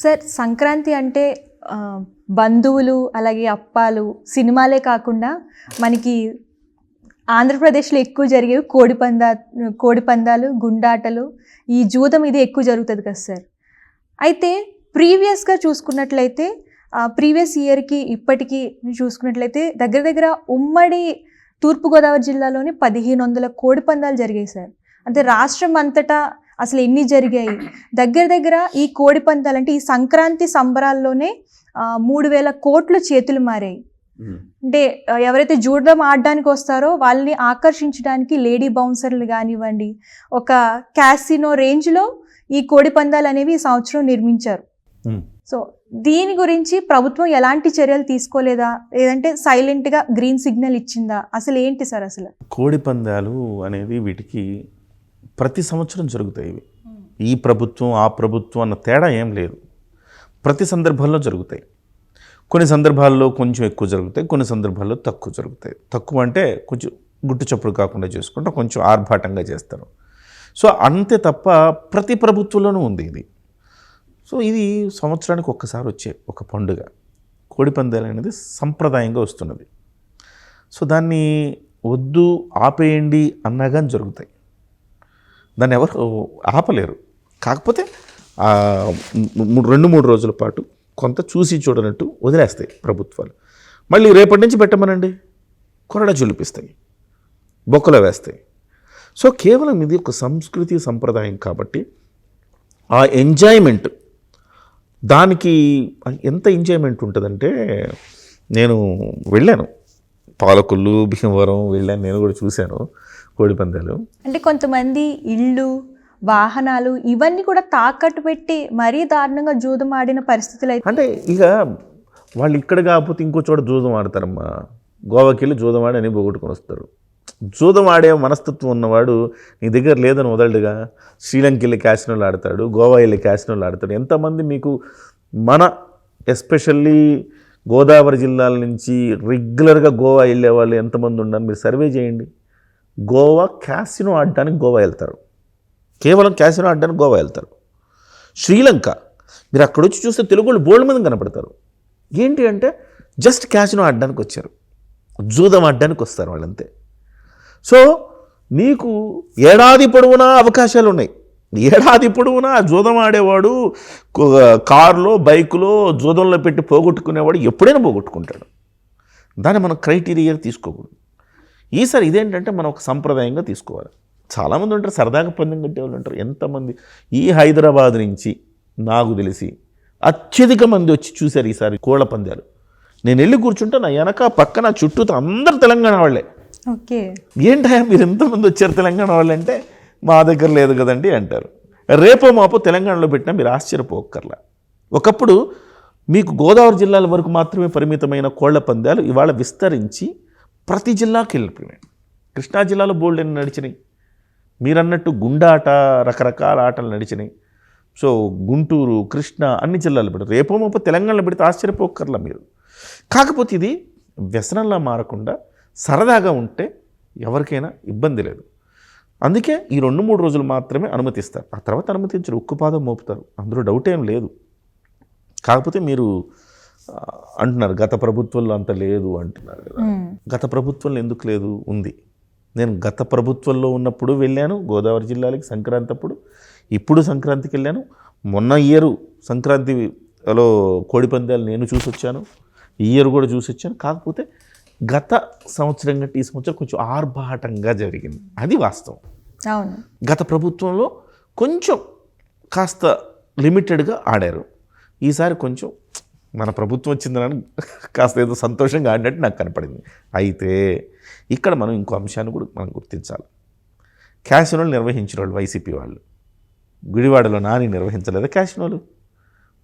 Sir Sankranti అంటే బంధువులు అలాగే అప్పాలు సినిమాలే కాకుండా మనకి ఆంధ్రప్రదేశ్లో ఎక్కువ జరిగేవి కోడిపందాలు గుండాటలు ఈ జూదం ఇది ఎక్కువ జరుగుతుంది కదా సార్. అయితే ప్రీవియస్గా చూసుకున్నట్లయితే ప్రీవియస్ ఇయర్కి ఇప్పటికీ చూసుకున్నట్లయితే దగ్గర దగ్గర ఉమ్మడి తూర్పుగోదావరి జిల్లాలోని 1500 కోడిపందాలు జరిగాయి సార్. అంటే రాష్ట్రం అంతటా అసలు ఎన్ని జరిగాయి దగ్గర దగ్గర ఈ కోడిపందాలు అంటే ఈ సంక్రాంతి సంబరాల్లోనే 3000 కోట్లు చేతులు మారాయి. అంటే ఎవరైతే జూదం ఆడడానికి వస్తారో వాళ్ళని ఆకర్షించడానికి లేడీ బౌన్సర్లు కానివ్వండి, ఒక క్యాసినో రేంజ్లో ఈ కోడిపందాలు అనేవి ఈ సంవత్సరం నిర్మించారు. సో దీని గురించి ప్రభుత్వం ఎలాంటి చర్యలు తీసుకోలేదా, లేదంటే సైలెంట్గా గ్రీన్ సిగ్నల్ ఇచ్చిందా, అసలు ఏంటి సార్? అసలు కోడిపందాలు అనేది వీటికి ప్రతి సంవత్సరం జరుగుతాయి. ఇవి ఈ ప్రభుత్వం ఆ ప్రభుత్వం అన్న తేడా ఏం లేదు, ప్రతి సందర్భంలో జరుగుతాయి. కొన్ని సందర్భాల్లో కొంచెం ఎక్కువ జరుగుతాయి, కొన్ని సందర్భాల్లో తక్కువ జరుగుతాయి. తక్కువ అంటే కొంచెం గుట్టు చప్పుడు కాకుండా చేసుకుంటే కొంచెం ఆర్భాటంగా చేస్తారు. సో అంతే తప్ప ప్రతి ప్రభుత్వంలోనూ ఉంది ఇది. సో ఇది సంవత్సరానికి ఒక్కసారి వచ్చే ఒక పండుగ కోడిపందాలు అనేది సంప్రదాయంగా వస్తున్నది. సో దాన్ని వద్దు ఆపేయండి అన్నా కానీ జరుగుతాయి, దాన్ని ఎవరు ఆపలేరు. కాకపోతే 2-3 రోజుల పాటు కొంత చూసి చూడనట్టు వదిలేస్తాయి ప్రభుత్వాలు. మళ్ళీ రేపటి నుంచి పెట్టమనండి, కొరడ చులిపిస్తాయి, బొక్కలో వేస్తాయి. సో కేవలం ఇది ఒక సంస్కృతి సంప్రదాయం కాబట్టి ఆ ఎంజాయ్మెంట్, దానికి ఎంత ఎంజాయ్మెంట్ ఉంటుందంటే, నేను వెళ్ళాను పాలకొల్లు భీమవరం వెళ్ళాను, నేను కూడా చూశాను కోడిపందాలు. అంటే కొంతమంది ఇళ్ళు వాహనాలు ఇవన్నీ కూడా తాకట్టు పెట్టి మరీ దారుణంగా జూదం ఆడిన పరిస్థితులు అయితే, అంటే ఇక వాళ్ళు ఇక్కడ కాకపోతే ఇంకో చోట జూదం ఆడతారమ్మా. గోవాకి వెళ్ళి జూదం ఆడి అని పోగొట్టుకొని వస్తారు. జూదం ఆడే మనస్తత్వం ఉన్నవాడు నీ దగ్గర లేదని వదలడుగా. శ్రీలంక వెళ్ళి క్యాసినోలు ఆడతాడు, గోవా వెళ్ళి క్యాసినోలు ఆడతాడు. ఎంతమంది మీకు మన ఎస్పెషల్లీ గోదావరి జిల్లాల నుంచి రెగ్యులర్గా గోవా వెళ్ళే వాళ్ళు ఎంతమంది ఉన్నారు మీరు సర్వే చేయండి. గోవా క్యాసినో ఆడడానికి గోవా వెళ్తారు, కేవలం క్యాసినో ఆడడానికి గోవా వెళ్తారు. శ్రీలంక మీరు అక్కడ వచ్చి చూస్తే తెలుగు వాళ్ళు బోల్డ్ మంది కనపడతారు. ఏంటి అంటే జస్ట్ క్యాసినో ఆడడానికి వచ్చారు, జూదం ఆడడానికి వస్తారు వాళ్ళంతే. సో నీకు ఏడాది పొడవునా అవకాశాలు ఉన్నాయి. ఏడాది పొడవునా జూదం ఆడేవాడు కారులో బైకులో జూదంలో పెట్టి పోగొట్టుకునేవాడు ఎప్పుడైనా పోగొట్టుకుంటాడు. దాన్ని మనం క్రైటీరియా తీసుకోకూడదు. ఈసారి ఇదేంటంటే మనం ఒక సంప్రదాయంగా తీసుకోవాలి. చాలామంది ఉంటారు సరదాగా పందెం కట్టేవాళ్ళు ఉంటారు. ఎంతమంది ఈ హైదరాబాద్ నుంచి నాకు తెలిసి అత్యధిక మంది వచ్చి చూశారు ఈసారి కోళ్ల పందాలు. నేను వెళ్ళి కూర్చుంటే నా వెనక పక్కన చుట్టూతో అందరు తెలంగాణ వాళ్ళే. ఓకే, ఏంటయ్యా మీరు ఎంతమంది వచ్చారు తెలంగాణ వాళ్ళు అంటే, మా దగ్గర లేదు కదండి అంటారు. రేపో మాపో తెలంగాణలో పెట్టినా మీరు ఆశ్చర్యపోక్కర్లా. ఒకప్పుడు మీకు గోదావరి జిల్లాల వరకు మాత్రమే పరిమితమైన కోళ్ల పందాలు ఇవాళ విస్తరించి ప్రతి జిల్లాకి వెళ్ళిపోయినాయి. కృష్ణా జిల్లాలో బోల్డ్ అని నడిచినాయి. మీరన్నట్టు గుండాట రకరకాల ఆటలు నడిచినాయి. సో గుంటూరు కృష్ణ అన్ని జిల్లాలు పెడతారు. రేపో మాపో తెలంగాణలో పెడితే ఆశ్చర్యపోక్కర్లా మీరు. కాకపోతే ఇది వ్యసనంలా మారకుండా సరదాగా ఉంటే ఎవరికైనా ఇబ్బంది లేదు. అందుకే ఈ 2-3 రోజులు మాత్రమే అనుమతిస్తారు, ఆ తర్వాత అనుమతించరు, ఉక్కుపాదం మోపుతారు, అందులో డౌట్ ఏం లేదు. కాకపోతే మీరు అంటున్నారు గత ప్రభుత్వంలో అంత లేదు అంటున్నారు కదా. గత ప్రభుత్వంలో ఎందుకు లేదు, ఉంది. నేను గత ప్రభుత్వంలో ఉన్నప్పుడు వెళ్ళాను గోదావరి జిల్లాలకి సంక్రాంతి అప్పుడు, ఇప్పుడు సంక్రాంతికి వెళ్ళాను. మొన్న ఇయర్ సంక్రాంతిలో కోడిపందాలు నేను చూసి వచ్చాను, ఈ ఇయర్ కూడా చూసి వచ్చాను. కాకపోతే గత సంవత్సరం కంటే ఈ సంవత్సరం కొంచెం ఆర్భాటంగా జరిగింది, అది వాస్తవం. అవును, గత ప్రభుత్వంలో కొంచెం కాస్త లిమిటెడ్గా ఆడారు. ఈసారి కొంచెం మన ప్రభుత్వం వచ్చిందని కాస్త ఏదో సంతోషంగా ఆడినట్టు నాకు కనపడింది. అయితే ఇక్కడ మనం ఇంకో అంశాన్ని కూడా మనం గుర్తించాలి. క్యాసినోలు నిర్వహించిన వాళ్ళు వైసీపీ వాళ్ళు. గుడివాడలో నాని నిర్వహించలేదా క్యాసినోలు?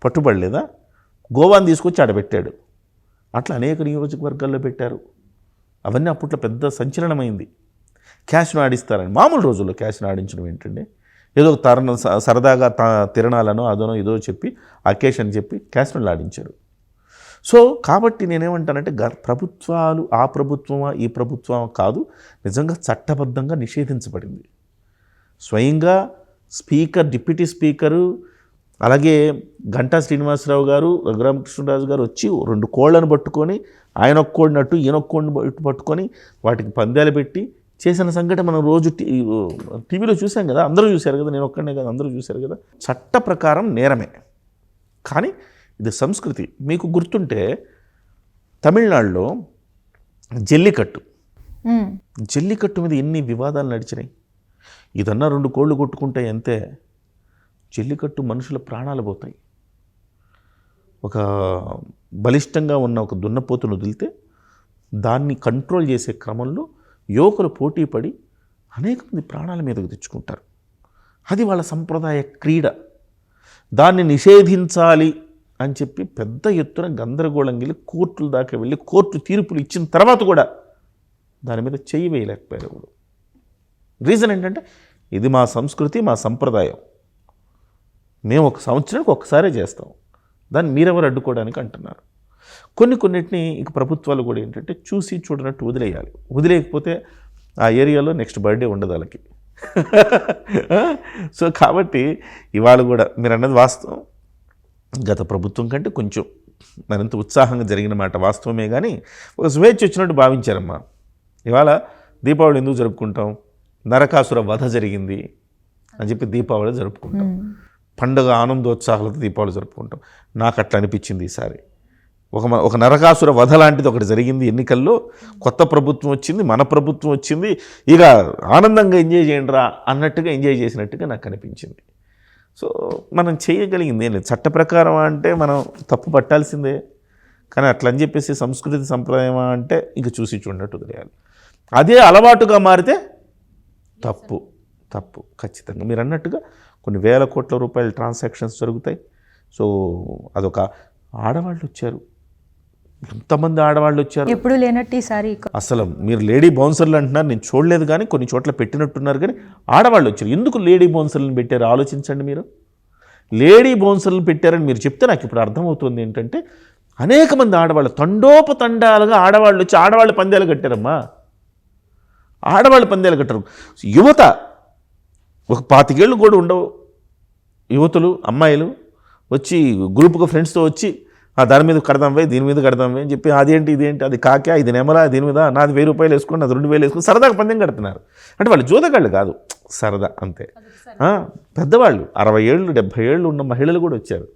పట్టుబడలేదా? గోవాని తీసుకొచ్చి ఆడబెట్టాడు. అట్లా అనేక నియోజకవర్గాల్లో పెట్టారు. అవన్నీ అప్పట్లో పెద్ద సంచలనమైంది. క్యాసినో ఆడిస్తారని మామూలు రోజుల్లో క్యాసినో ఆడించడం ఏంటండి, ఏదో సరదాగా తిరణాలనో అదనో ఏదో చెప్పి అకేషన్ చెప్పి క్యాసినోలు ఆడించారు. సో కాబట్టి నేనేమంటానంటే ప్రభుత్వాలు ఆ ప్రభుత్వమా ఈ ప్రభుత్వమా కాదు, నిజంగా చట్టబద్ధంగా నిషేధించబడింది. స్వయంగా స్పీకర్ డిప్యూటీ స్పీకరు అలాగే గంటా శ్రీనివాసరావు గారు, రఘురామకృష్ణరాజు గారు వచ్చి 2 కోళ్లను పట్టుకొని ఆయన ఒక్క కోడినట్టు ఈయన ఒక్క కోడిని పట్టుకొని వాటికి పందాలు పెట్టి చేసిన సంఘటన మనం రోజు టీవీలో చూసాం కదా, అందరూ చూశారు కదా, నేను ఒక్కడనే కదా, అందరూ చూశారు కదా. చట్ట ప్రకారం నేరమే, కానీ ఇది సంస్కృతి. మీకు గుర్తుంటే తమిళనాడులో జల్లికట్టు మీద ఎన్ని వివాదాలు నడిచినాయి. ఇదన్నా 2 కోళ్ళు కొట్టుకుంటే అంతే, జల్లికట్టు మనుషుల ప్రాణాలు పోతాయి. ఒక బలిష్టంగా ఉన్న ఒక దున్నపోతును వదిలితే దాన్ని కంట్రోల్ చేసే క్రమంలో యువకులు పోటీ పడి అనేక మంది ప్రాణాల మీదకు తెచ్చుకుంటారు. అది వాళ్ళ సంప్రదాయ క్రీడ. దాన్ని నిషేధించాలి అని చెప్పి పెద్ద ఎత్తున గందరగోళం వెళ్ళి కోర్టుల దాకా వెళ్ళి కోర్టు తీర్పులు ఇచ్చిన తర్వాత కూడా దాని మీద చెయ్యి వేయలేకపోయారు. రీజన్ ఏంటంటే ఇది మా సంస్కృతి, మా సంప్రదాయం, మేము ఒక సంవత్సరానికి ఒక్కసారే చేస్తాం, దాన్ని మీరెవరు అడ్డుకోవడానికి అంటున్నారు. కొన్నిటిని ఇక ప్రభుత్వాలు కూడా ఏంటంటే చూసి చూడనట్టు వదిలేయాలి. వదిలేయకపోతే ఆ ఏరియాలో నెక్స్ట్ బర్త్డే ఉండదు వాళ్ళకి. సో కాబట్టి ఇవాళ కూడా మీరు అన్నది వాస్తవం. గత ప్రభుత్వం కంటే కొంచెం మరింత ఉత్సాహంగా జరిగిన మాట వాస్తవమే, కానీ ఒక స్వేచ్ఛ వచ్చినట్టు భావించారమ్మా. ఇవాళ దీపావళి ఎందుకు జరుపుకుంటాం? నరకాసుర వధ జరిగింది అని చెప్పి దీపావళి జరుపుకుంటాం. పండుగ ఆనందోత్సాహాలతో దీపావళి జరుపుకుంటాం. నాకు అట్లా అనిపించింది ఈసారి. ఒక నరకాసుర వధ లాంటిది ఒకటి జరిగింది ఎన్నికల్లో. కొత్త ప్రభుత్వం వచ్చింది, మన ప్రభుత్వం వచ్చింది, ఇక ఆనందంగా ఎంజాయ్ చేయండి రా అన్నట్టుగా ఎంజాయ్ చేసినట్టుగా నాకు అనిపించింది. సో మనం చేయగలిగింది ఏం లేదు. చట్ట ప్రకారం అంటే మనం తప్పు పట్టాల్సిందే, కానీ అట్లా అని చెప్పేసి సంస్కృతి సంప్రదాయం అంటే ఇంక చూసి చూడనట్టు వదిలేయాలి. అదే అలవాటుగా మారితే తప్పు ఖచ్చితంగా. మీరు అన్నట్టుగా కొన్ని వేల కోట్ల రూపాయల ట్రాన్సాక్షన్స్ జరుగుతాయి. సో అదొక ఆడవాళ్ళు వచ్చారు, ఎంతమంది ఆడవాళ్ళు వచ్చారు, ఎప్పుడు లేనట్టు ఈసారి. అసలు మీరు లేడీ బౌన్సర్లు అంటున్నారు, నేను చూడలేదు, కానీ కొన్ని చోట్ల పెట్టినట్టున్నారు, కానీ ఆడవాళ్ళు వచ్చారు. ఎందుకు లేడీ బౌన్సర్లను పెట్టారు ఆలోచించండి మీరు. లేడీ బౌన్సర్లను పెట్టారని మీరు చెప్తే నాకు ఇప్పుడు అర్థమవుతుంది ఏంటంటే అనేక మంది ఆడవాళ్ళు తండోపతండాలుగా ఆడవాళ్ళు వచ్చి ఆడవాళ్ళు పందాలు కట్టారమ్మా. ఆడవాళ్ళు పందాలు కట్టారు. యువత ఒక 25 ఏళ్ళు కూడా ఉండవు, యువతులు అమ్మాయిలు వచ్చి గ్రూప్గా ఫ్రెండ్స్తో వచ్చి దాని మీద కడదాంవే, దీని మీద కడదాంవే అని చెప్పి అదేంటి ఇదేంటి, అది కాకా, ఇది నెమలా, దీని మీద నాది 1000 రూపాయలు వేసుకొని, నాది 2000 వేసుకొని సరదాగా పందెం కడుతున్నారు. అంటే వాళ్ళు జోదగాళ్ళు కాదు, సరదా అంతే. పెద్దవాళ్ళు 60 ఏళ్ళు 70 ఏళ్ళు ఉన్న మహిళలు కూడా వచ్చారు.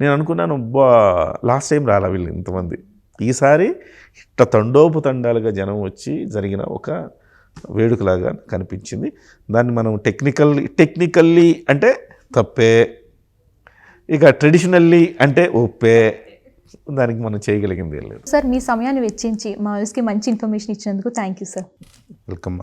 నేను అనుకున్నాను లాస్ట్ టైం రాలా వీళ్ళు ఇంతమంది, ఈసారి ఇట్లా తండోపతండాలుగా జనం వచ్చి జరిగిన ఒక వేడుకలాగా కనిపించింది. దాన్ని మనం టెక్నికల్లీ అంటే తప్పే, ఇక ట్రెడిషనల్లీ అంటే ఒప్పే, దానికి మనం చేయగలిగింది లేదు. సార్ మీ సమయాన్ని వెచ్చించి మా వ్యూస్కి మంచి ఇన్ఫర్మేషన్ ఇచ్చినందుకు థ్యాంక్ యూ సార్. వెల్కమ్.